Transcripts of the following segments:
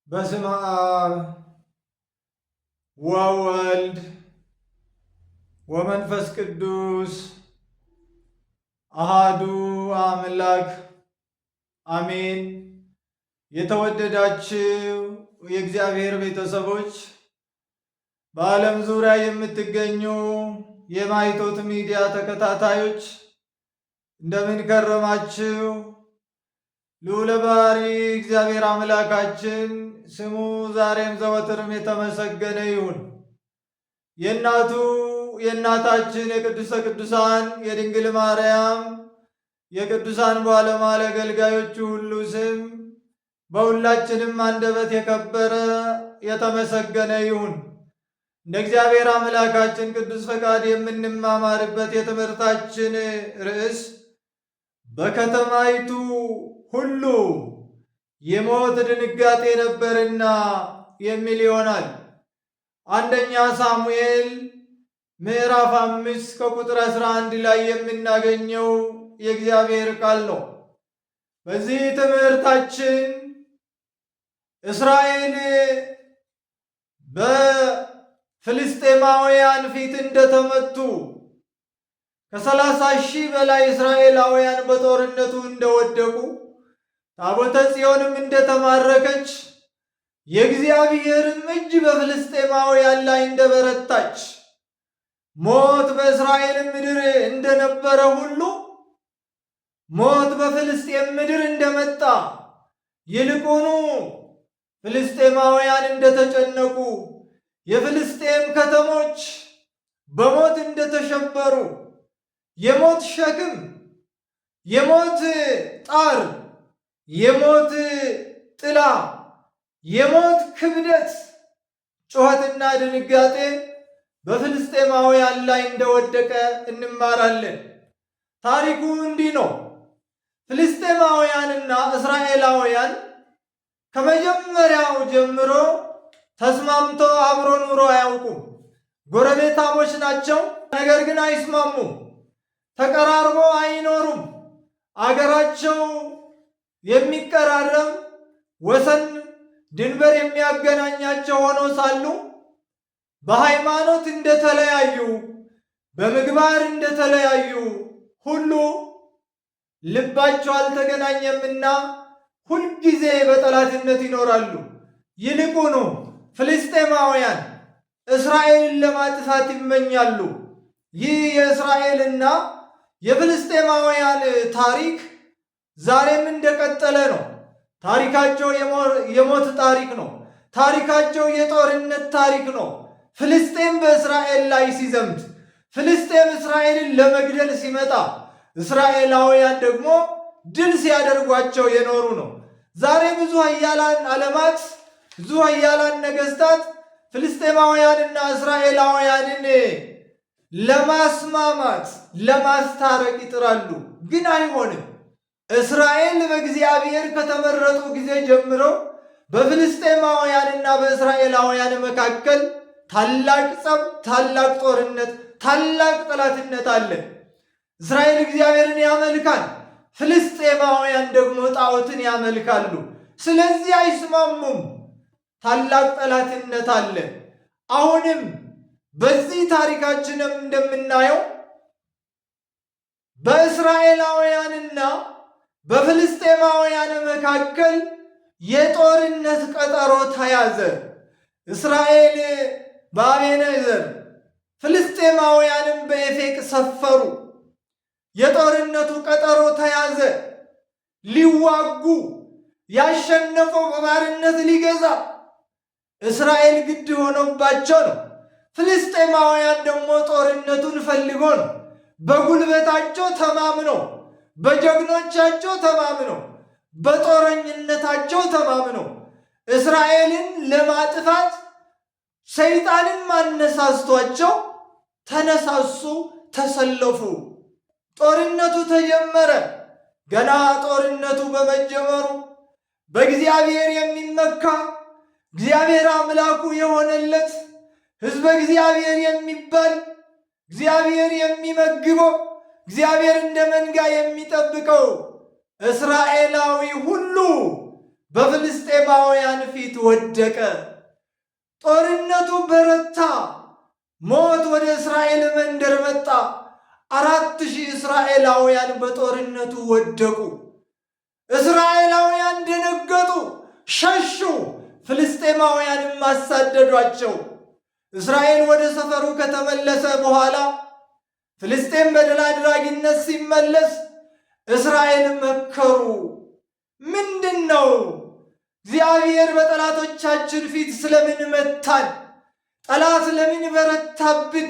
በስመ አብ ወወልድ ወመንፈስ ቅዱስ አሃዱ አምላክ አሜን። የተወደዳችሁ የእግዚአብሔር ቤተሰቦች፣ በዓለም ዙሪያ የምትገኙ የማይቶት ሚዲያ ተከታታዮች እንደምን ከረማችሁ? ልዑለ ባሕርይ እግዚአብሔር አምላካችን ስሙ ዛሬም ዘወትርም የተመሰገነ ይሁን። የእናቱ የእናታችን የቅድስተ ቅዱሳን የድንግል ማርያም የቅዱሳን ባለሟል አገልጋዮቹ ሁሉ ስም በሁላችንም አንደበት የከበረ የተመሰገነ ይሁን። እንደ እግዚአብሔር አምላካችን ቅዱስ ፈቃድ የምንማማርበት የትምህርታችን ርዕስ በከተማይቱ ሁሉ የሞት ድንጋጤ ነበርና የሚል ይሆናል። አንደኛ ሳሙኤል ምዕራፍ 5 ከቁጥር 11 ላይ የምናገኘው የእግዚአብሔር ቃል ነው። በዚህ ትምህርታችን እስራኤል በፍልስጤማውያን ፊት እንደተመቱ ከ30,000 በላይ እስራኤላውያን በጦርነቱ እንደወደቁ ታቦተ ጽዮንም እንደተማረከች የእግዚአብሔርም እጅ በፍልስጤማውያን ላይ እንደበረታች ሞት በእስራኤል ምድር እንደነበረ ሁሉ ሞት በፍልስጤም ምድር እንደመጣ ይልቁኑ ፍልስጤማውያን እንደተጨነቁ የፍልስጤም ከተሞች በሞት እንደተሸበሩ የሞት ሸክም፣ የሞት ጣር፣ የሞት ጥላ፣ የሞት ክብደት፣ ጩኸትና ድንጋጤ በፍልስጤማውያን ላይ እንደወደቀ እንማራለን። ታሪኩ እንዲህ ነው። ፍልስጤማውያንና እስራኤላውያን ከመጀመሪያው ጀምሮ ተስማምተው አብሮ ኑሮ አያውቁም። ጎረቤታሞች ናቸው፣ ነገር ግን አይስማሙም። ተቀራርበው አይኖሩም። አገራቸው የሚቀራረብ ወሰን ድንበር የሚያገናኛቸው ሆኖ ሳሉ በሃይማኖት እንደተለያዩ በምግባር እንደተለያዩ ሁሉ ልባቸው አልተገናኘምና ሁልጊዜ በጠላትነት ይኖራሉ። ይልቁኑ ፍልስጤማውያን እስራኤልን ለማጥፋት ይመኛሉ። ይህ የእስራኤልና የፍልስጤማውያን ታሪክ ዛሬም እንደቀጠለ ነው። ታሪካቸው የሞት ታሪክ ነው። ታሪካቸው የጦርነት ታሪክ ነው። ፍልስጤም በእስራኤል ላይ ሲዘምት፣ ፍልስጤም እስራኤልን ለመግደል ሲመጣ፣ እስራኤላውያን ደግሞ ድል ሲያደርጓቸው የኖሩ ነው። ዛሬ ብዙ ኃያላን ዓለማት፣ ብዙ ኃያላን ነገሥታት ፍልስጤማውያንና እስራኤላውያንን ለማስማማት ለማስታረቅ ይጥራሉ፣ ግን አይሆንም። እስራኤል በእግዚአብሔር ከተመረጡ ጊዜ ጀምሮ በፍልስጤማውያንና በእስራኤላውያን መካከል ታላቅ ጸብ፣ ታላቅ ጦርነት፣ ታላቅ ጠላትነት አለ። እስራኤል እግዚአብሔርን ያመልካል፣ ፍልስጤማውያን ደግሞ ጣዖትን ያመልካሉ። ስለዚህ አይስማሙም። ታላቅ ጠላትነት አለ። አሁንም በዚህ ታሪካችንም እንደምናየው በእስራኤላውያንና በፍልስጤማውያን መካከል የጦርነት ቀጠሮ ተያዘ። እስራኤል በአቤኔዘር ፍልስጤማውያንም በኤፌቅ ሰፈሩ። የጦርነቱ ቀጠሮ ተያዘ። ሊዋጉ ያሸነፈው በባርነት ሊገዛ እስራኤል ግድ ሆኖባቸው ነው። ፍልስጤማውያን ደግሞ ጦርነቱን ፈልጎ ነው። በጉልበታቸው ተማምነው፣ በጀግኖቻቸው ተማምነው፣ በጦረኝነታቸው ተማምነው እስራኤልን ለማጥፋት ሰይጣንን ማነሳስቷቸው ተነሳሱ፣ ተሰለፉ። ጦርነቱ ተጀመረ። ገና ጦርነቱ በመጀመሩ በእግዚአብሔር የሚመካ እግዚአብሔር አምላኩ የሆነለት ሕዝበ እግዚአብሔር የሚባል እግዚአብሔር የሚመግበው እግዚአብሔር እንደ መንጋ የሚጠብቀው እስራኤላዊ ሁሉ በፍልስጤም በፍልስጤማውያን ፊት ወደቀ። ጦርነቱ በረታ። ሞት ወደ እስራኤል መንደር መጣ። 4,000 እስራኤላውያን በጦርነቱ ወደቁ። እስራኤላውያን ደነገጡ፣ ሸሹ። ፍልስጤማውያንም አሳደዷቸው። እስራኤል ወደ ሰፈሩ ከተመለሰ በኋላ ፍልስጤም በድል አድራጊነት ሲመለስ እስራኤል መከሩ። ምንድን ነው? እግዚአብሔር በጠላቶቻችን ፊት ስለምን መታን? ጠላት ለምን በረታብን?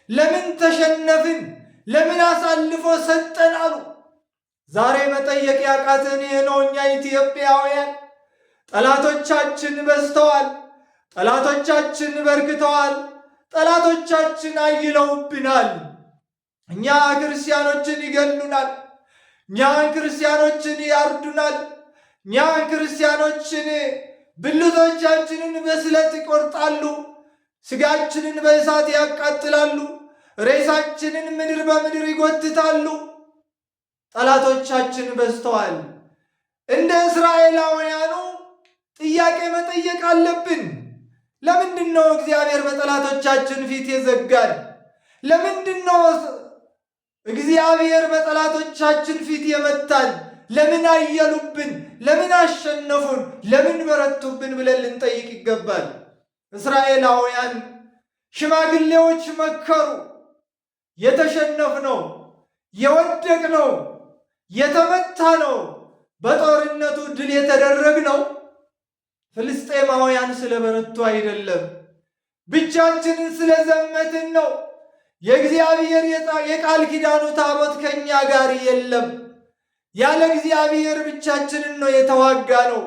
ለምን ተሸነፍን? ለምን አሳልፎ ሰጠን አሉ። ዛሬ መጠየቅ ያቃተን ይህ ነው። እኛ ኢትዮጵያውያን ጠላቶቻችን በዝተዋል። ጠላቶቻችን በርክተዋል። ጠላቶቻችን አይለውብናል። እኛ ክርስቲያኖችን ይገሉናል። እኛ ክርስቲያኖችን ያርዱናል። እኛ ክርስቲያኖችን ብልቶቻችንን በስለት ይቆርጣሉ። ስጋችንን በእሳት ያቃጥላሉ። ሬሳችንን ምድር በምድር ይጎትታሉ። ጠላቶቻችን በዝተዋል። እንደ እስራኤላውያኑ ጥያቄ መጠየቅ አለብን። ለምንድን ነው እግዚአብሔር በጠላቶቻችን ፊት የዘጋን? ለምንድን ነው እግዚአብሔር በጠላቶቻችን ፊት የመታን? ለምን አየሉብን? ለምን አሸነፉን? ለምን በረቱብን ብለን ልንጠይቅ ይገባል። እስራኤላውያን ሽማግሌዎች መከሩ። የተሸነፍነው፣ የወደቅነው፣ የተመታነው፣ በጦርነቱ ድል የተደረግነው ፍልስጤማውያን ስለበረቱ አይደለም፣ ብቻችንን ስለዘመትን ነው። የእግዚአብሔር የቃል ኪዳኑ ታቦት ከእኛ ጋር የለም። ያለ እግዚአብሔር ብቻችንን ነው የተዋጋ ነው።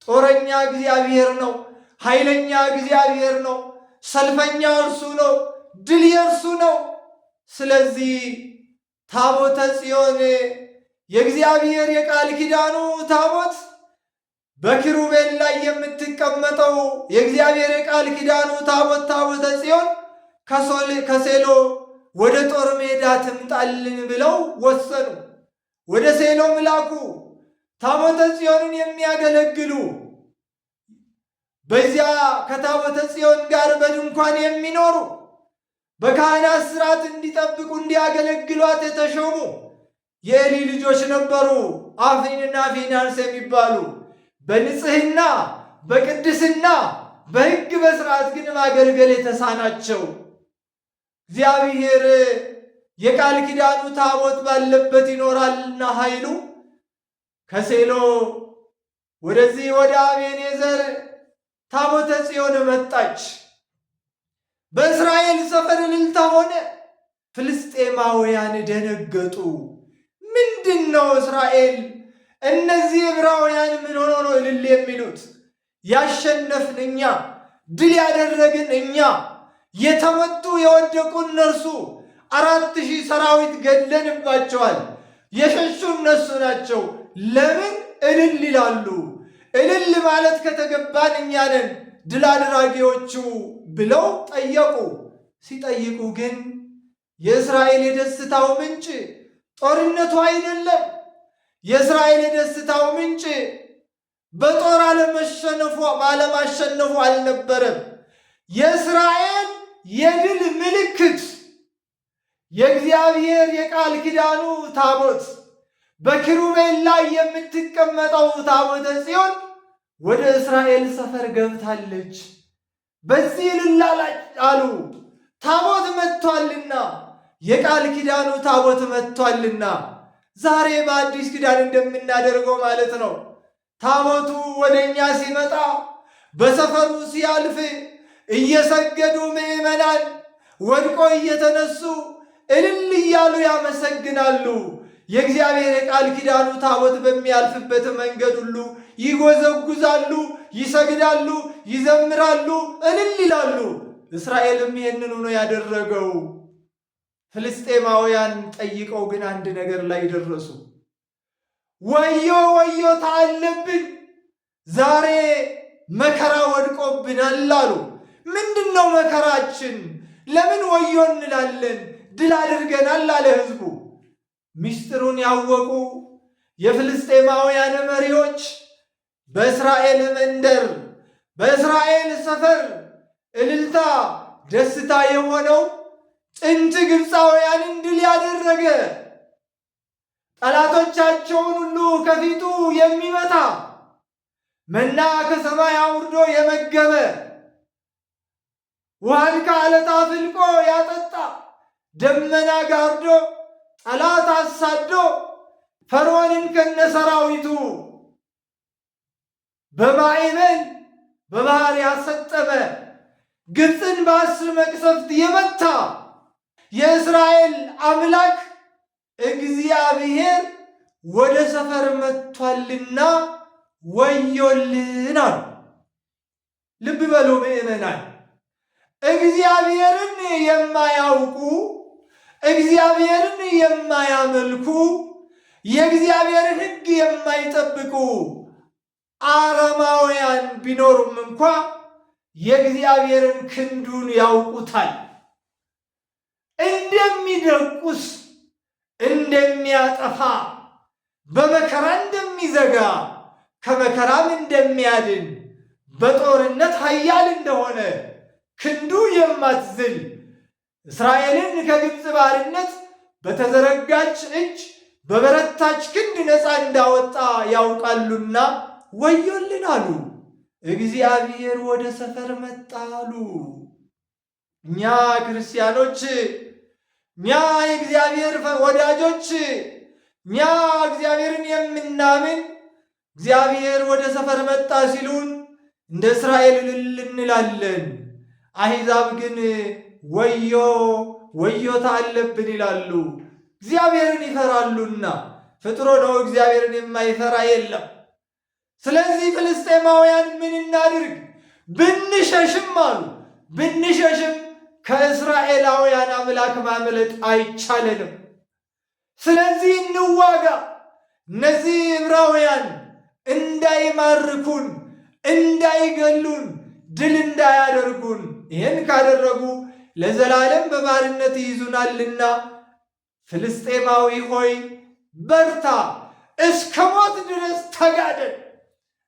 ጦረኛ እግዚአብሔር ነው። ኃይለኛ እግዚአብሔር ነው። ሰልፈኛ እርሱ ነው። ድል የእርሱ ነው። ስለዚህ ታቦተ ጽዮን የእግዚአብሔር የቃል ኪዳኑ ታቦት በኪሩቤል ላይ የምትቀመጠው የእግዚአብሔር የቃል ኪዳኑ ታቦት ታቦተ ጽዮን ከሴሎ ወደ ጦር ሜዳ ትምጣልን ብለው ወሰኑ። ወደ ሴሎም ላኩ። ታቦተ ጽዮንን የሚያገለግሉ በዚያ ከታቦተ ጽዮን ጋር በድንኳን የሚኖሩ በካህናት ሥርዓት እንዲጠብቁ እንዲያገለግሏት የተሾሙ የኤሊ ልጆች ነበሩ። አፍኒንና ፊናንስ የሚባሉ በንጽሕና በቅድስና በሕግ በሥርዓት ግን ማገልገል የተሳናቸው እግዚአብሔር የቃል ኪዳኑ ታቦት ባለበት ይኖራልና ኃይሉ ከሴሎ ወደዚህ ወደ አቤኔዘር ታቦተ ጽዮን መጣች። በእስራኤል ሰፈር እልልታ ሆነ። ፍልስጤማውያን ደነገጡ። ምንድን ነው እስራኤል? እነዚህ ዕብራውያን ምን ሆኖ ነው እልል የሚሉት? ያሸነፍን እኛ፣ ድል ያደረግን እኛ፣ የተመቱ የወደቁ እነርሱ 4,000 ሰራዊት ገድለንባቸዋል። የሸሹ እነሱ ናቸው። ለምን እልል ይላሉ? እልል ማለት ከተገባን እኛ ነን ድል አድራጊዎቹ ብለው ጠየቁ። ሲጠይቁ ግን የእስራኤል የደስታው ምንጭ ጦርነቱ አይደለም። የእስራኤል የደስታው ምንጭ በጦር አለማሸነፉ አልነበረም። የእስራኤል የድል ምልክት የእግዚአብሔር የቃል ኪዳኑ ታቦት በኪሩቤል ላይ የምትቀመጠው ታቦተ ጽዮን ወደ እስራኤል ሰፈር ገብታለች። በዚህ እልል አሉ። ታቦት መጥቷልና፣ የቃል ኪዳኑ ታቦት መጥቷልና። ዛሬ በአዲስ ኪዳን እንደምናደርገው ማለት ነው። ታቦቱ ወደ እኛ ሲመጣ በሰፈሩ ሲያልፍ እየሰገዱ ምዕመናን ወድቆ እየተነሱ እልል እያሉ ያመሰግናሉ። የእግዚአብሔር የቃል ኪዳኑ ታቦት በሚያልፍበት መንገድ ሁሉ ይጎዘጉዛሉ፣ ይሰግዳሉ፣ ይዘምራሉ፣ እልል ይላሉ። እስራኤልም ይህንኑ ነው ያደረገው። ፍልስጤማውያን ጠይቀው ግን አንድ ነገር ላይ ደረሱ። ወዮ ወዮታ አለብን፣ ዛሬ መከራ ወድቆብናል አሉ። ምንድን ነው መከራችን? ለምን ወዮ እንላለን? ድል አድርገናል አለ ሕዝቡ። ምስጢሩን ያወቁ የፍልስጤማውያን መሪዎች በእስራኤል መንደር በእስራኤል ሰፈር እልልታ ደስታ የሆነው ጥንት ግብፃውያንን ድል ያደረገ ጠላቶቻቸውን ሁሉ ከፊቱ የሚመታ መና ከሰማይ አውርዶ የመገበ ውሃን ከዓለት አፍልቆ ያጠጣ ደመና ጋርዶ ጠላት አሳዶ ፈርዖንን ከነሰራዊቱ በማዕበል በባህር ያሰጠመ ግብፅን በ10 መቅሰፍት የመታ የእስራኤል አምላክ እግዚአብሔር ወደ ሰፈር መጥቷልና ወዮልን አሉ። ልብ በሉ ምእመናን፣ እግዚአብሔርን የማያውቁ እግዚአብሔርን የማያመልኩ የእግዚአብሔርን ሕግ የማይጠብቁ አረማውያን ቢኖሩም እንኳ የእግዚአብሔርን ክንዱን ያውቁታል። እንደሚደቁስ እንደሚያጠፋ በመከራ እንደሚዘጋ ከመከራም እንደሚያድን በጦርነት ኃያል እንደሆነ ክንዱ የማትዝል እስራኤልን ከግብፅ ባርነት በተዘረጋች እጅ በበረታች ክንድ ነፃ እንዳወጣ ያውቃሉና ወዮልን አሉ። እግዚአብሔር ወደ ሰፈር መጣ አሉ። እኛ ክርስቲያኖች፣ እኛ የእግዚአብሔር ወዳጆች፣ እኛ እግዚአብሔርን የምናምን እግዚአብሔር ወደ ሰፈር መጣ ሲሉን እንደ እስራኤል እልል እንላለን። አሕዛብ ግን ወዮ ወዮታ አለብን ይላሉ። እግዚአብሔርን ይፈራሉና ፍጥሮ ነው፣ እግዚአብሔርን የማይፈራ የለም። ስለዚህ ፍልስጤማውያን ምን እናድርግ? ብንሸሽም አሉ ብንሸሽም ከእስራኤላውያን አምላክ ማምለጥ አይቻለንም። ስለዚህ እንዋጋ፣ እነዚህ ዕብራውያን እንዳይማርኩን፣ እንዳይገሉን፣ ድል እንዳያደርጉን። ይህን ካደረጉ ለዘላለም በባርነት ይይዙናልና ፍልስጤማዊ ሆይ በርታ፣ እስከ ሞት ድረስ ተጋደል፣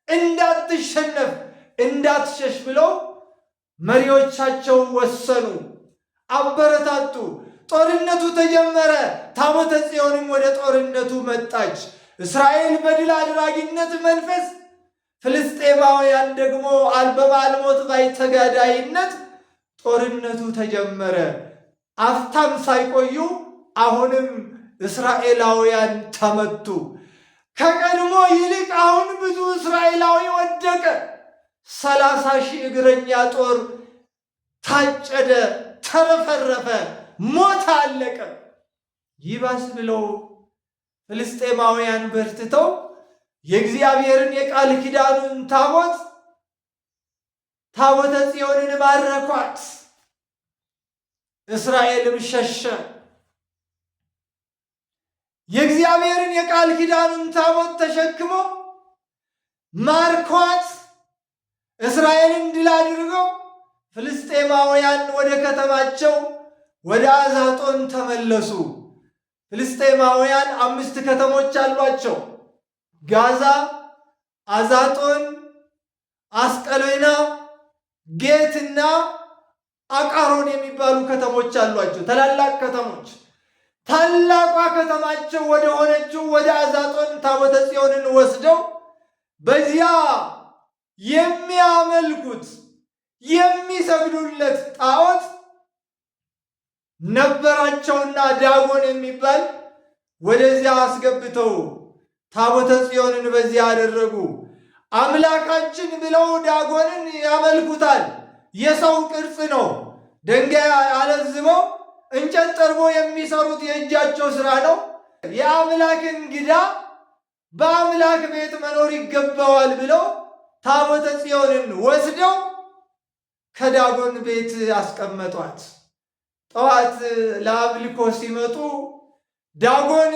እንዳትሸነፍ እንዳትሸሽ ብለው መሪዎቻቸው ወሰኑ፣ አበረታቱ። ጦርነቱ ተጀመረ። ታቦተ ጽዮንም ወደ ጦርነቱ መጣች። እስራኤል በድል አድራጊነት መንፈስ፣ ፍልስጤማውያን ደግሞ በአልሞት ባይ ተጋዳይነት ጦርነቱ ተጀመረ። አፍታም ሳይቆዩ አሁንም እስራኤላውያን ተመቱ። ከቀድሞ ይልቅ አሁን ብዙ እስራኤላዊ ወደቀ። 30,000 እግረኛ ጦር ታጨደ፣ ተረፈረፈ፣ ሞት አለቀ። ይባስ ብለው ፍልስጤማውያን በርትተው የእግዚአብሔርን የቃል ኪዳኑን ታቦተ ጽዮንን ማረኳት። እስራኤልም ሸሸ። የእግዚአብሔርን የቃል ኪዳኑን ታቦት ተሸክሞ ማርኳት እስራኤልን ድል አድርገው ፍልስጤማውያን ወደ ከተማቸው ወደ አዛጦን ተመለሱ። ፍልስጤማውያን 5 ከተሞች አሏቸው። ጋዛ፣ አዛጦን፣ አስቀሎና፣ ጌትና አቃሮን የሚባሉ ከተሞች አሏቸው። ታላላቅ ከተሞች። ታላቋ ከተማቸው ወደ ሆነችው ወደ አዛጦን ታቦተ ጽዮንን ወስደው በዚያ የሚያመልኩት የሚሰግዱለት ጣዖት ነበራቸውና ዳጎን የሚባል ወደዚያ አስገብተው ታቦተ ጽዮንን በዚያ አደረጉ። አምላካችን ብለው ዳጎንን ያመልኩታል። የሰው ቅርጽ ነው። ድንጋይ አለዝበው እንጨት ጠርቦ የሚሰሩት የእጃቸው ሥራ ነው። የአምላክ እንግዳ በአምላክ ቤት መኖር ይገባዋል ብለው ታቦተ ጽዮንን ወስደው ከዳጎን ቤት አስቀመጧት። ጠዋት ለአምልኮ ሲመጡ ዳጎን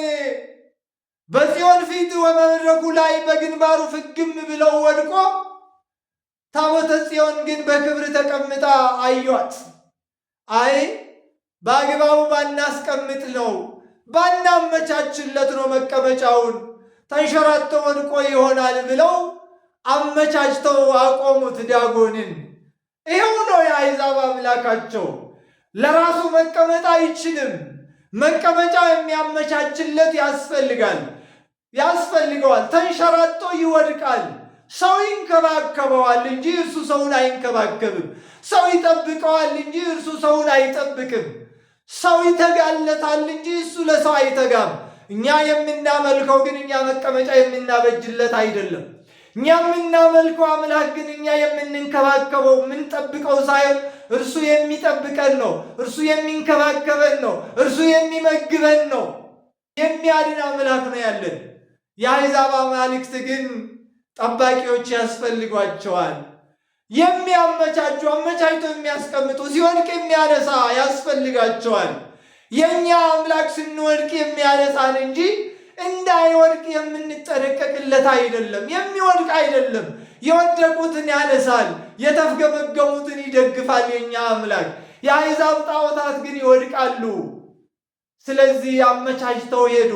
በጽዮን ፊት በመድረኩ ላይ በግንባሩ ፍግም ብለው ወድቆ፣ ታቦተ ጽዮን ግን በክብር ተቀምጣ አዩአት። አይ በአግባቡ ባናስቀምጥ ነው፣ ባናመቻችለት ነው መቀመጫውን፣ ተንሸራቶ ወድቆ ይሆናል ብለው አመቻችተው አቆሙት ዳጎንን። ይኸው ነው የአሕዛብ አምላካቸው። ለራሱ መቀመጥ አይችልም። መቀመጫ የሚያመቻችለት ያስፈልገዋል። ተንሸራቶ ይወድቃል። ሰው ይንከባከበዋል እንጂ እርሱ ሰውን አይንከባከብም። ሰው ይጠብቀዋል እንጂ እርሱ ሰውን አይጠብቅም። ሰው ይተጋለታል እንጂ እሱ ለሰው አይተጋም። እኛ የምናመልከው ግን እኛ መቀመጫ የምናበጅለት አይደለም። እኛ የምናመልከው አምላክ ግን እኛ የምንንከባከበው የምንጠብቀው ሳይሆን እርሱ የሚጠብቀን ነው። እርሱ የሚንከባከበን ነው። እርሱ የሚመግበን ነው። የሚያድን አምላክ ነው ያለን። የአሕዛብ አማልክት ግን ጠባቂዎች ያስፈልጓቸዋል። የሚያመቻቹ አመቻችተው የሚያስቀምጡ ሲወድቅ የሚያነሳ ያስፈልጋቸዋል። የእኛ አምላክ ስንወድቅ የሚያነሳን እንጂ እንዳይወድቅ የምንጠነቀቅለት አይደለም። የሚወድቅ አይደለም። የወደቁትን ያነሳል፣ የተፍገመገሙትን ይደግፋል የእኛ አምላክ። የአሕዛብ ጣዖታት ግን ይወድቃሉ። ስለዚህ አመቻችተው ሄዱ።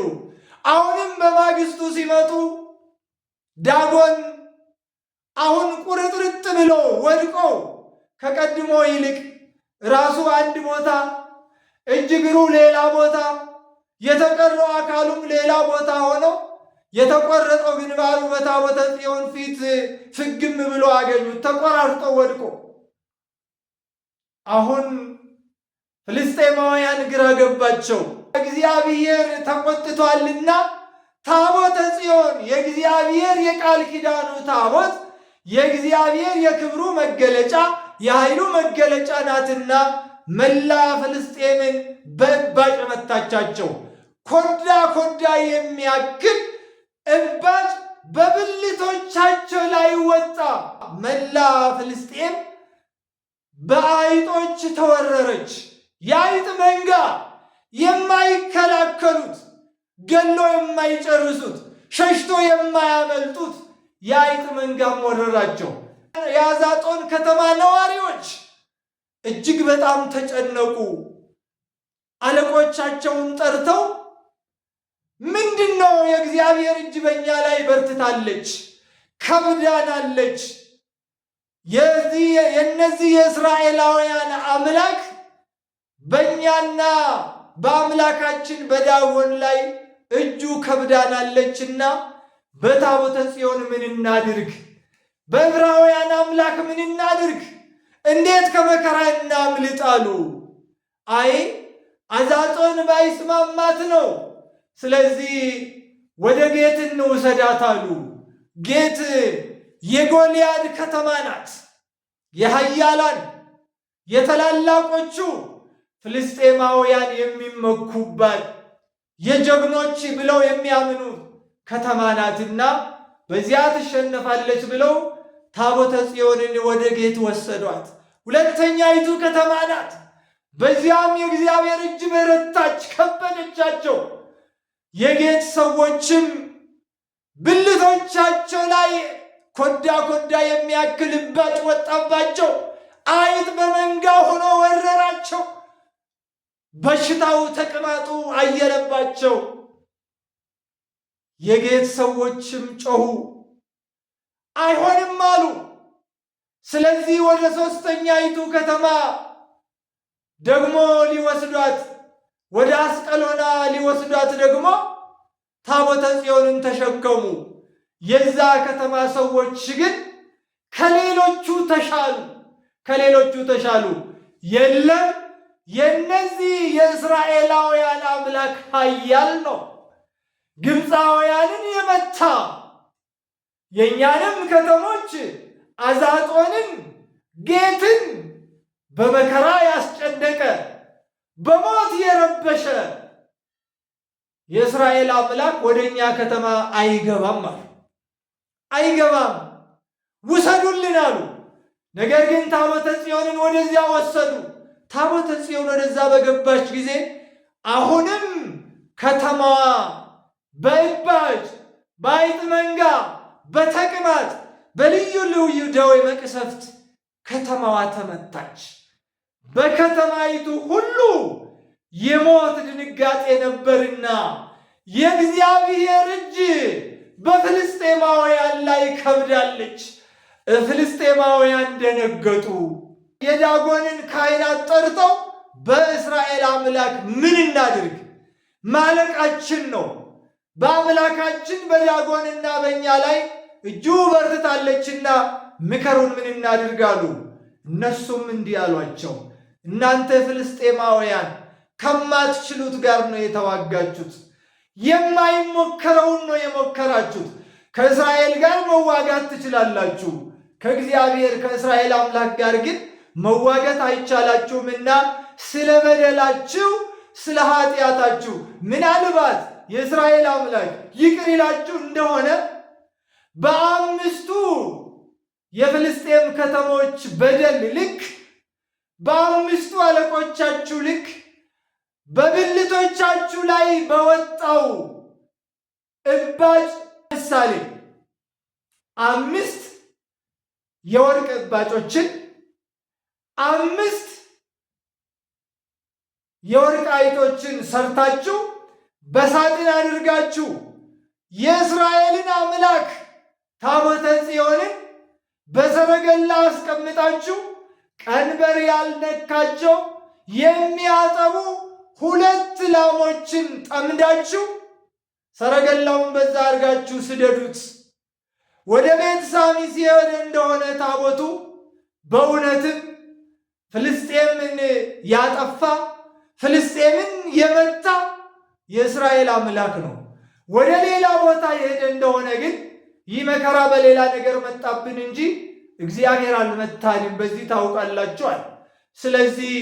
አሁንም በማግስቱ ሲመጡ ዳጎን አሁን ቁርጥርጥ ብሎ ወድቆ ከቀድሞ ይልቅ ራሱ አንድ ቦታ፣ እጅ እግሩ ሌላ ቦታ፣ የተቀረው አካሉም ሌላ ቦታ ሆኖ የተቆረጠው ግንባሩ በታቦተ ጽዮን ፊት ፍግም ብሎ አገኙት፣ ተቆራርጦ ወድቆ። አሁን ፍልስጤማውያን ግራ ገባቸው። እግዚአብሔር ተቆጥቷልና ታቦተ ጽዮን የእግዚአብሔር የቃል ኪዳኑ ታቦት የእግዚአብሔር የክብሩ መገለጫ የኃይሉ መገለጫ ናትና መላ ፍልስጤምን በእባጭ መታቻቸው። ኮዳ ኮዳ የሚያክል እባጭ በብልቶቻቸው ላይ ወጣ። መላ ፍልስጤም በአይጦች ተወረረች። የአይጥ መንጋ የማይከላከሉት፣ ገሎ የማይጨርሱት፣ ሸሽቶ የማያመልጡት የአይጥ መንጋም ወረራቸው። የአዛጦን ከተማ ነዋሪዎች እጅግ በጣም ተጨነቁ። አለቆቻቸውን ጠርተው ምንድን ነው? የእግዚአብሔር እጅ በእኛ ላይ በርትታለች፣ ከብዳናለች። የእነዚህ የእስራኤላውያን አምላክ በእኛና በአምላካችን በዳጎን ላይ እጁ ከብዳናለችና በታቦተ ጽዮን ምን እናድርግ? በዕብራውያን አምላክ ምን እናድርግ? እንዴት ከመከራ እናምልጥ አሉ። አይ አዛጦን ባይስማማት ነው። ስለዚህ ወደ ጌት እንውሰዳት አሉ። ጌት የጎልያድ ከተማ ናት። የኃያላን የታላላቆቹ ፍልስጤማውያን የሚመኩባት የጀግኖች ብለው የሚያምኑ ከተማ ናትና በዚያ ትሸነፋለች ብለው ታቦተ ጽዮንን ወደ ጌት ወሰዷት። ሁለተኛይቱ ከተማ ናት። በዚያም የእግዚአብሔር እጅ በረታች፣ ከበደቻቸው። የጌት ሰዎችም ብልቶቻቸው ላይ ኮዳ ኮዳ የሚያክል እባጭ ወጣባቸው። አይጥ በመንጋ ሆኖ ወረራቸው። በሽታው ተቅማጡ አየለባቸው። የጌት ሰዎችም ጮኹ፣ አይሆንም አሉ። ስለዚህ ወደ ሦስተኛይቱ ከተማ ደግሞ ሊወስዷት፣ ወደ አስቀሎና ሊወስዷት ደግሞ ታቦተ ጽዮንን ተሸከሙ። የዛ ከተማ ሰዎች ግን ከሌሎቹ ተሻሉ። የለም የነዚህ የእስራኤላውያን አምላክ ኃያል ነው፣ ግብፃውያንን የመታ የእኛንም ከተሞች አዛጦንን፣ ጌትን በመከራ ያስጨነቀ በሞት የረበሸ የእስራኤል አምላክ ወደ እኛ ከተማ አይገባም አሉ። አይገባም፣ ውሰዱልን አሉ። ነገር ግን ታቦተ ጽዮንን ወደዚያ ወሰዱ። ታቦተ ጽዮን ወደዛ በገባች ጊዜ አሁንም ከተማዋ በእባጭ በአይጥ መንጋ በተቅማጥ በልዩ ልዩ ደዌ መቅሰፍት ከተማዋ ተመታች። በከተማይቱ ሁሉ የሞት ድንጋጤ ነበርና የእግዚአብሔር እጅ በፍልስጤማውያን ላይ ከብዳለች። ፍልስጤማውያን ደነገጡ። የዳጎንን ካህናት ጠርተው በእስራኤል አምላክ ምን እናድርግ? ማለቃችን ነው። በአምላካችን በዳጎንና በእኛ ላይ እጁ በርትታለችና ምከሩን፣ ምን እናድርግ አሉ። እነሱም እንዲህ አሏቸው፣ እናንተ ፍልስጤማውያን ከማትችሉት ጋር ነው የተዋጋችሁት። የማይሞከረውን ነው የሞከራችሁት። ከእስራኤል ጋር መዋጋት ትችላላችሁ፣ ከእግዚአብሔር ከእስራኤል አምላክ ጋር ግን መዋጋት አይቻላችሁምና ስለ በደላችሁ ስለ ኃጢአታችሁ ምናልባት የእስራኤል አምላክ ይቅር ይላችሁ እንደሆነ በአምስቱ የፍልስጤም ከተሞች በደል ልክ በአምስቱ አለቆቻችሁ ልክ በብልቶቻችሁ ላይ በወጣው እባጭ ምሳሌ 5 የወርቅ እባጮችን 5 የወርቅ አይጦችን ሰርታችሁ በሳጥን አድርጋችሁ የእስራኤልን አምላክ ታቦተ ጽዮንን በሰረገላ አስቀምጣችሁ ቀንበር ያልነካቸው የሚያጠቡ 2 ላሞችን ጠምዳችሁ ሰረገላውን በዛ አድርጋችሁ ስደዱት። ወደ ቤት ሳሚስ የሄደ እንደሆነ ታቦቱ በእውነትም ፍልስጤምን ያጠፋ ፍልስጤምን የመታ የእስራኤል አምላክ ነው። ወደ ሌላ ቦታ የሄደ እንደሆነ ግን ይህ መከራ በሌላ ነገር መጣብን እንጂ እግዚአብሔር አልመታንም፣ በዚህ ታውቃላችኋል። ስለዚህ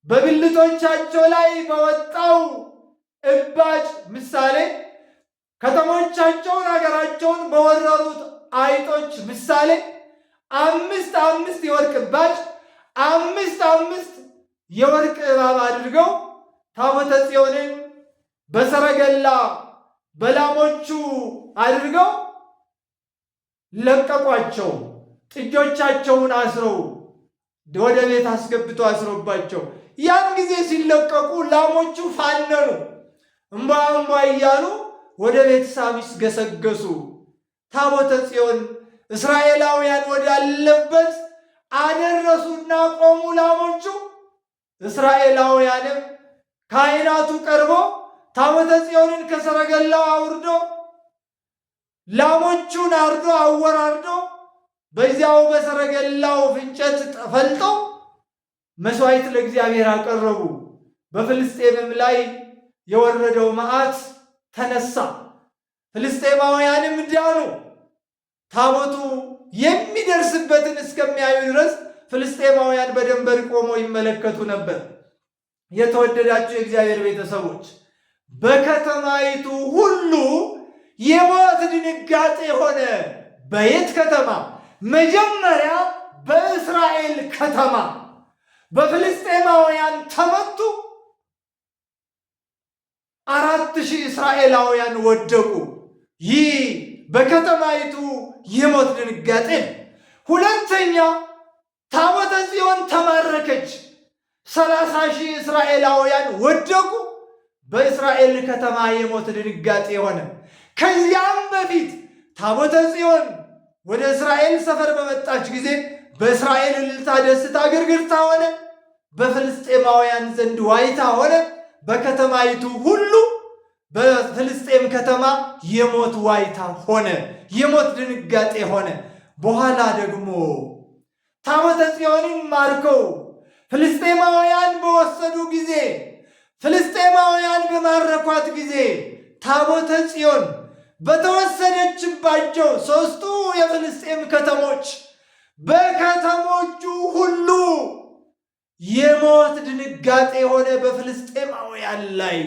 በብልቶቻቸው ላይ በወጣው እባጭ ምሳሌ ከተሞቻቸውን ሀገራቸውን በወረሩት አይጦች ምሳሌ 5 የወርቅ እባጭ 5 የወርቅ እባብ አድርገው ታቦተ ጽዮንን በሰረገላ በላሞቹ አድርገው ለቀቋቸው። ጥጆቻቸውን አስረው ወደ ቤት አስገብቶ አስሮባቸው ያን ጊዜ ሲለቀቁ ላሞቹ ፋነኑ፣ እምቧ እምቧ እያሉ ወደ ቤት ሳሚስ ገሰገሱ። ታቦተ ጽዮን እስራኤላውያን ወዳለበት አደረሱና ቆሙ ላሞቹ። እስራኤላውያንም ካህናቱ ቀርቦ ታቦተ ጽዮንን ከሰረገላው አውርዶ ላሞቹን አርዶ አወራርዶ በዚያው በሰረገላው ፍንጨት ፈልጠው መስዋዕት ለእግዚአብሔር አቀረቡ። በፍልስጤምም ላይ የወረደው መዓት ተነሳ። ፍልስጤማውያንም ዳኑ። ታቦቱ የሚደርስበትን እስከሚያዩ ድረስ ፍልስጤማውያን በደንበር ቆመው ይመለከቱ ነበር። የተወደዳችሁ የእግዚአብሔር ቤተሰቦች በከተማይቱ ሁሉ የሞት ድንጋጤ ሆነ። በየት ከተማ? መጀመሪያ በእስራኤል ከተማ በፍልስጤማውያን ተመቱ። 4000 እስራኤላውያን ወደቁ። ይህ በከተማይቱ የሞት ድንጋጤ። ሁለተኛ ታቦተ ጽዮን ተማረከች። 30,000 እስራኤላውያን ወደቁ። በእስራኤል ከተማ የሞት ድንጋጤ ሆነ። ከዚያም በፊት ታቦተ ጽዮን ወደ እስራኤል ሰፈር በመጣች ጊዜ በእስራኤል እልልታ፣ ደስታ፣ ግርግርታ ሆነ። በፍልስጤማውያን ዘንድ ዋይታ ሆነ። በከተማይቱ ሁሉ በፍልስጤም ከተማ የሞት ዋይታ ሆነ፣ የሞት ድንጋጤ ሆነ። በኋላ ደግሞ ታቦተ ጽዮንን ማርከው ፍልስጤማውያን በወሰዱ ጊዜ ፍልስጤማውያን በማረኳት ጊዜ ታቦተ ጽዮን በተወሰደችባቸው 3ቱ የፍልስጤም ከተሞች በከተሞቹ ሁሉ የሞት ድንጋጤ ሆነ። በፍልስጤማውያን ላይ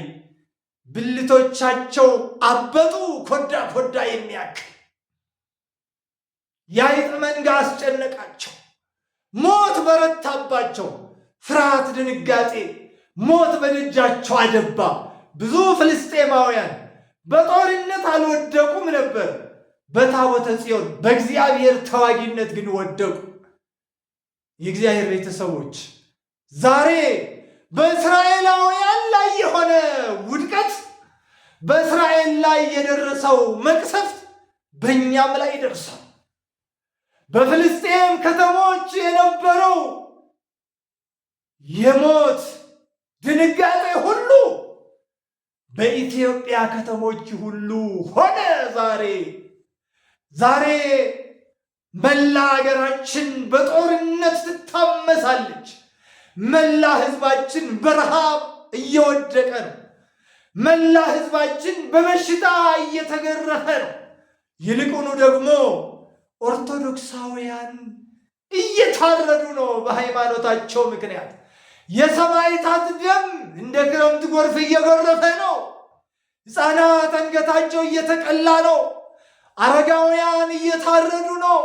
ብልቶቻቸው አበጡ፣ ኮዳ ኮዳ የሚያክል የአይጥ መንጋ አስጨነቃቸው። ሞት በረታባቸው። ፍርሃት፣ ድንጋጤ፣ ሞት በደጃቸው አደባ። ብዙ ፍልስጤማውያን በጦርነት አልወደቁም ነበር፣ በታቦተ ጽዮን በእግዚአብሔር ተዋጊነት ግን ወደቁ። የእግዚአብሔር ቤተሰቦች ዛሬ በእስራኤላውያን ላይ የሆነ ውድቀት፣ በእስራኤል ላይ የደረሰው መቅሰፍት በእኛም ላይ ደርሷል። በፍልስጤም ከተሞች የነበረው የሞት ድንጋጤ ሁሉ በኢትዮጵያ ከተሞች ሁሉ ሆነ። ዛሬ መላ ሀገራችን በጦርነት ትታመሳለች። መላ ሕዝባችን በረሃብ እየወደቀ ነው። መላ ሕዝባችን በበሽታ እየተገረፈ ነው። ይልቁኑ ደግሞ ኦርቶዶክሳውያን እየታረዱ ነው። በሃይማኖታቸው ምክንያት የሰማዕታት ደም እንደ ክረምት ጎርፍ እየጎረፈ ነው። ሕፃናት አንገታቸው እየተቀላ ነው። አረጋውያን እየታረዱ ነው።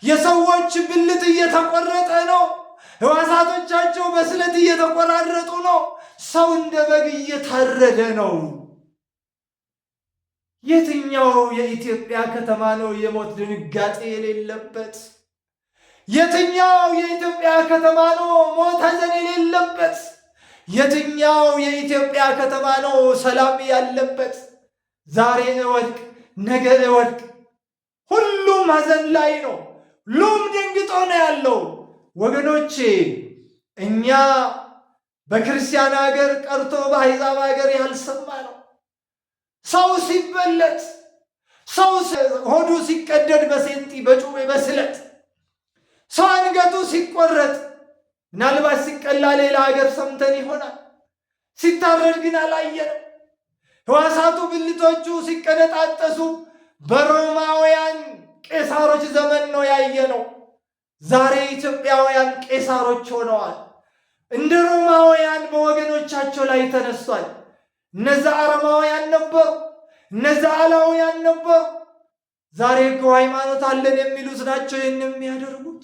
የሰዎች ብልት እየተቆረጠ ነው። ሕዋሳቶቻቸው በስለት እየተቆራረጡ ነው። ሰው እንደ በግ እየታረደ ነው። የትኛው የኢትዮጵያ ከተማ ነው የሞት ድንጋጤ የሌለበት? የትኛው የኢትዮጵያ ከተማ ነው ሞት ሐዘን የሌለበት? የትኛው የኢትዮጵያ ከተማ ነው ሰላም ያለበት? ዛሬ እወድቅ ነገ እወድቅ፣ ሁሉም ሐዘን ላይ ነው። ሁሉም ደንግጦ ነው ያለው። ወገኖቼ እኛ በክርስቲያን ሀገር ቀርቶ በአሕዛብ ሀገር ያልሰማ ነው። ሰው ሲበለት፣ ሰው ሆዱ ሲቀደድ በሴንጢ በጩቤ በስለት፣ ሰው አንገቱ ሲቆረጥ፣ ምናልባት ሲቀላ ሌላ ሀገር ሰምተን ይሆናል። ሲታረድ ግን አላየንም። ሕዋሳቱ ብልቶቹ ሲቀነጣጠሱ በሮማውያን ቄሳሮች ዘመን ነው ያየነው። ዛሬ ኢትዮጵያውያን ቄሳሮች ሆነዋል። እንደ ሮማውያን በወገኖቻቸው ላይ ተነስቷል። እነዛ አረማውያን ነበሩ፣ እነዛ አላውያን ነበሩ። ዛሬ እኮ ሃይማኖት አለን የሚሉት ናቸው ይህን የሚያደርጉት።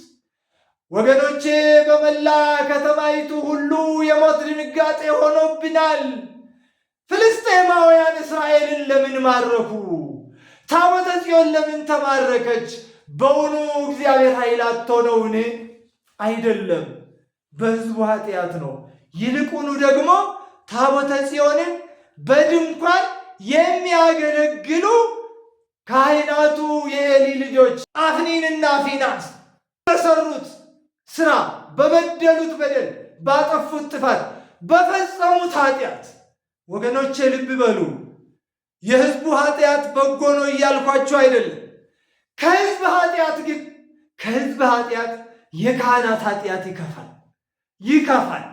ወገኖቼ በመላ ከተማይቱ ሁሉ የሞት ድንጋጤ ሆኖብናል። ፍልስጤማውያን እስራኤልን ለምን ማረኩ? ታቦተ ጽዮን ለምን ተማረከች? በውኑ እግዚአብሔር ኃይል አጥቶ ነውን? አይደለም፣ በሕዝቡ ኃጢአት ነው። ይልቁኑ ደግሞ ታቦተ ጽዮንን በድንኳን የሚያገለግሉ ካህናቱ የኤሊ ልጆች አፍኒንና ፊናስ በሰሩት ስራ፣ በበደሉት በደል፣ ባጠፉት ጥፋት፣ በፈጸሙት ኃጢአት ወገኖቼ ልብ በሉ። የሕዝቡ ኃጢአት በጎ ነው እያልኳቸው አይደለም። ከሕዝብ ኃጢአት የካህናት ኃጢአት ይከፋል።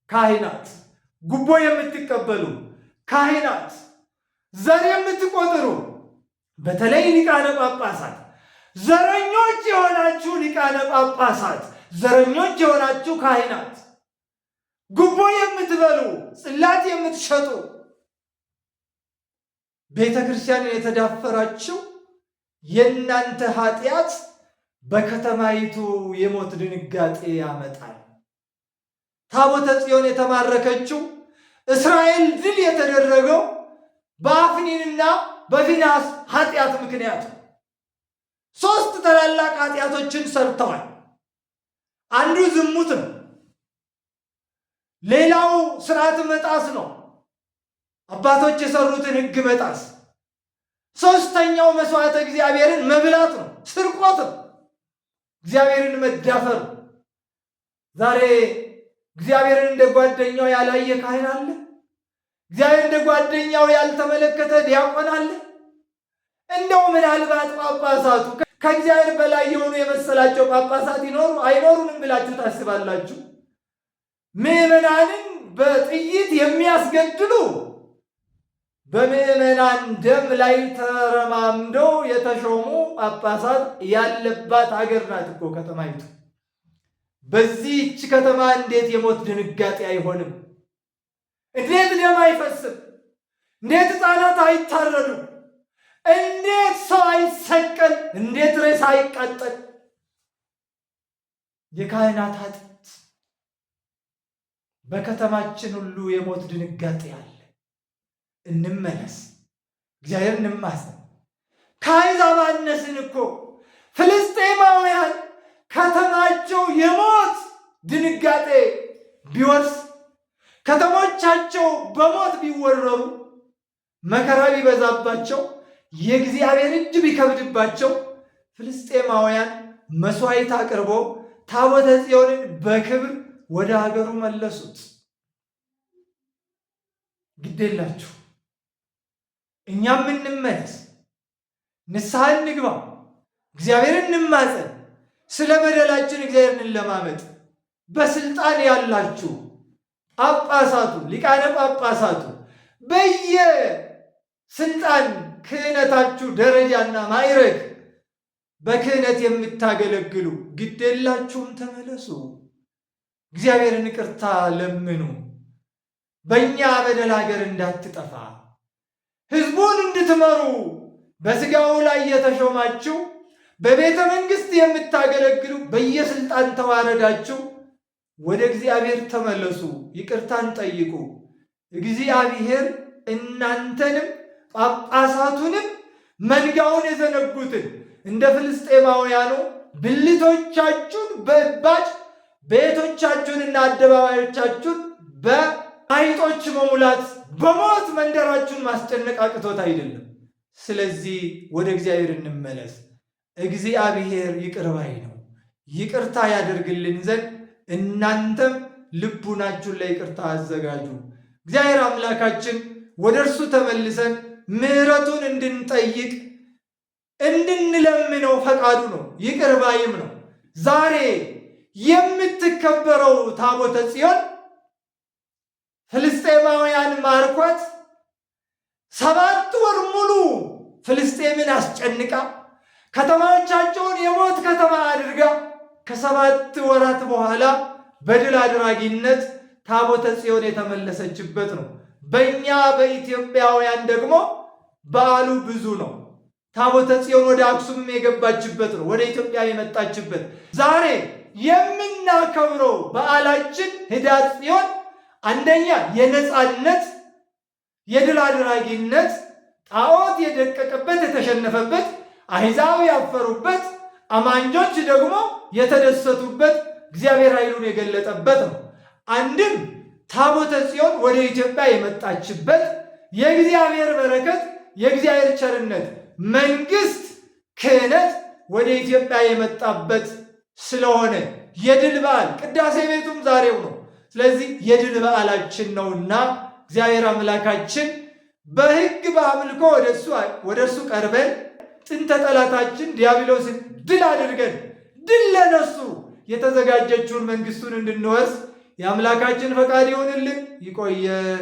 ካህናት፣ ጉቦ የምትቀበሉ ካህናት፣ ዘር የምትቆጥሩ በተለይ ሊቃነ ጳጳሳት፣ ዘረኞች የሆናችሁ ሊቃነ ጳጳሳት፣ ዘረኞች የሆናችሁ ካህናት፣ ጉቦ የምትበሉ፣ ጽላት የምትሸጡ፣ ቤተ ክርስቲያንን የተዳፈራችሁ የእናንተ ኃጢአት በከተማይቱ የሞት ድንጋጤ ያመጣል። ታቦተ ጽዮን የተማረከችው እስራኤል ድል የተደረገው በአፍኒንና በፊናስ ኃጢአት ምክንያት ነው። 3 ታላላቅ ኃጢአቶችን ሰርተዋል። አንዱ ዝሙት ነው። ሌላው ስርዓት መጣስ ነው፣ አባቶች የሰሩትን ሕግ መጣስ። 3ኛው መስዋዕተ እግዚአብሔርን መብላት ነው፣ ስርቆት ነው፣ እግዚአብሔርን መዳፈር። ዛሬ እግዚአብሔርን እንደ ጓደኛው ያላየ ካህን አለ? እግዚአብሔር እንደ ጓደኛው ያልተመለከተ ዲያቆን አለ? እንደው ምናልባት ጳጳሳቱ ከእግዚአብሔር በላይ የሆኑ የመሰላቸው ጳጳሳት አይኖሩንም ብላችሁ ታስባላችሁ? ምዕመናንን በጥይት የሚያስገድሉ በምዕመናን ደም ላይ ተረማምደው የተሾሙ ጳጳሳት ያለባት ሀገር ናት እኮ ከተማይቱ። በዚህች ከተማ እንዴት የሞት ድንጋጤ አይሆንም? እንዴት ደም አይፈስም? እንዴት ሕፃናት አይታረዱ? እንዴት ሰው አይሰቀል? እንዴት ሬሳ አይቃጠል? የካህናት ኃጢአት በከተማችን ሁሉ የሞት ድንጋጤ አለ። እንመለስ፣ እግዚአብሔር እንማጸን። ከአሕዛብ አነስን እኮ። ፍልስጤማውያን ከተማቸው የሞት ድንጋጤ ቢወርስ፣ ከተሞቻቸው በሞት ቢወረሩ፣ መከራ ቢበዛባቸው የእግዚአብሔር እጅ ቢከብድባቸው ፍልስጤማውያን መሥዋዕት አቅርቦ ታቦተ ጽዮንን በክብር ወደ ሀገሩ መለሱት። ግዴላችሁ እኛም እንመለስ፣ ንስሐ እንግባ፣ እግዚአብሔርን እንማፀን፣ ስለ በደላችን እግዚአብሔርን እንለማመጥ። በስልጣን ያላችሁ ጳጳሳቱ፣ ሊቃነ ጳጳሳቱ በየስልጣን ክህነታችሁ ደረጃና ማዕረግ በክህነት የምታገለግሉ ግዴላችሁም ተመለሱ፣ እግዚአብሔርን ይቅርታ ለምኑ። በእኛ በደል ሀገር እንዳትጠፋ ሕዝቡን እንድትመሩ በሥጋው ላይ የተሾማችሁ በቤተ መንግሥት የምታገለግሉ በየስልጣን ተዋረዳችሁ ወደ እግዚአብሔር ተመለሱ፣ ይቅርታን ጠይቁ። እግዚአብሔር እናንተንም ጳጳሳቱንም መንጋውን የዘነጉትን እንደ ፍልስጤማውያኑ ብልቶቻችሁን በእባጭ ቤቶቻችሁንና አደባባዮቻችሁን በአይጦች መሙላት በሞት መንደራችሁን ማስጨነቅ አቅቶት አይደለም። ስለዚህ ወደ እግዚአብሔር እንመለስ። እግዚአብሔር ይቅር ባይ ነው። ይቅርታ ያደርግልን ዘንድ እናንተም ልቡናችሁን ለይቅርታ አዘጋጁ። እግዚአብሔር አምላካችን ወደ እርሱ ተመልሰን ምሕረቱን እንድንጠይቅ እንድንለምነው ፈቃዱ ነው፣ ይቅር ባይም ነው። ዛሬ የምትከበረው ታቦተ ጽዮን ፍልስጤማውያን ማርኳት 7 ወር ሙሉ ፍልስጤምን አስጨንቃ ከተማዎቻቸውን የሞት ከተማ አድርጋ ከ7 ወራት በኋላ በድል አድራጊነት ታቦተ ጽዮን የተመለሰችበት ነው። በእኛ በኢትዮጵያውያን ደግሞ በዓሉ ብዙ ነው። ታቦተ ጽዮን ወደ አክሱም የገባችበት ነው፣ ወደ ኢትዮጵያ የመጣችበት። ዛሬ የምናከብረው በዓላችን ኅዳር ጽዮን አንደኛ የነፃነት የድል አድራጊነት፣ ጣዖት የደቀቀበት የተሸነፈበት፣ አሕዛብ ያፈሩበት፣ አማኞች ደግሞ የተደሰቱበት፣ እግዚአብሔር ኃይሉን የገለጠበት ነው። አንድም ታቦተ ጽዮን ወደ ኢትዮጵያ የመጣችበት የእግዚአብሔር በረከት፣ የእግዚአብሔር ቸርነት፣ መንግሥት፣ ክህነት ወደ ኢትዮጵያ የመጣበት ስለሆነ የድል በዓል ቅዳሴ ቤቱም ዛሬው ነው። ስለዚህ የድል በዓላችን ነውና እግዚአብሔር አምላካችን በሕግ በአምልኮ ወደ እርሱ ቀርበን ጥንተ ጠላታችን ዲያብሎስን ድል አድርገን ድል ለነሱ የተዘጋጀችውን መንግሥቱን እንድንወርስ የአምላካችን ፈቃድ ይሆንልን። ይቆየን።